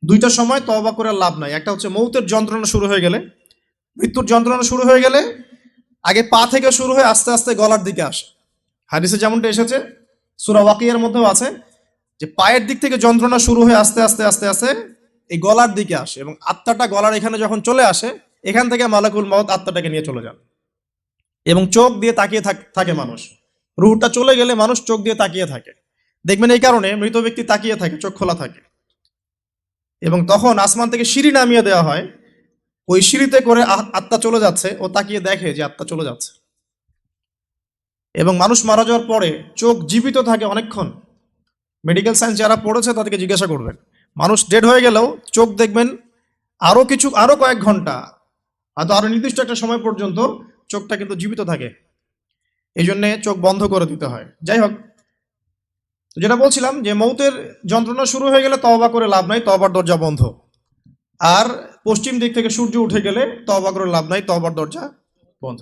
দুইটা সময় তওবা করে লাভ নাই। একটা হচ্ছে মৌতের যন্ত্রণা শুরু হয়ে গেলে, মৃত্যুর যন্ত্রণা শুরু হয়ে গেলে আগে পা থেকে শুরু হয়ে আস্তে আস্তে গলার দিকে আসে। হাদিসে যেমনটা এসেছে, সূরা ওয়াকিয়ার মধ্যেও আছে যে পায়ের দিক থেকে যন্ত্রণা শুরু হয়ে আস্তে আস্তে আস্তে আস্তে এই গলার দিকে আসে, এবং আত্মাটা গলার এখানে যখন চলে আসে, এখান থেকে মালাকুল মউত আত্মাটাকে নিয়ে চলে যান। এবং চোখ দিয়ে তাকিয়ে থাকে মানুষ। রুহটা চলে গেলে মানুষ চোখ দিয়ে তাকিয়ে থাকে। দেখবেন এই কারণে মৃত ব্যক্তি তাকিয়ে থাকে, চোখ খোলা থাকে। এবং তখন আসমান থেকে সিঁড়ি নামিয়ে দেওয়া হয়, ওই সিঁড়িতে করে আত্মা চলে যাচ্ছে, ও তাকিয়ে দেখে যে আত্মা চলে যাচ্ছে। এবং মানুষ মারা যাওয়ার পরে চোখ জীবিত থাকে অনেকক্ষণ। মেডিকেল সায়েন্স যারা পড়েছে তাদেরকে জিজ্ঞাসা করবেন, মানুষ ডেড হয়ে গেলেও চোখ দেখবেন আরো কয়েক ঘন্টা, হয়তো আরো নির্দিষ্ট একটা সময় পর্যন্ত চোখটা কিন্তু জীবিত থাকে। এই জন্যে চোখ বন্ধ করে দিতে হয়। যাই হোক, যেটা বলছিলাম যে মৌতের যন্ত্রণা শুরু হয়ে গেলে তওবা করে লাভ নাই, তওবার দরজা বন্ধ। আর পশ্চিম দিক থেকে সূর্য উঠে গেলে তওবা করে লাভ নাই, তওবার দরজা বন্ধ।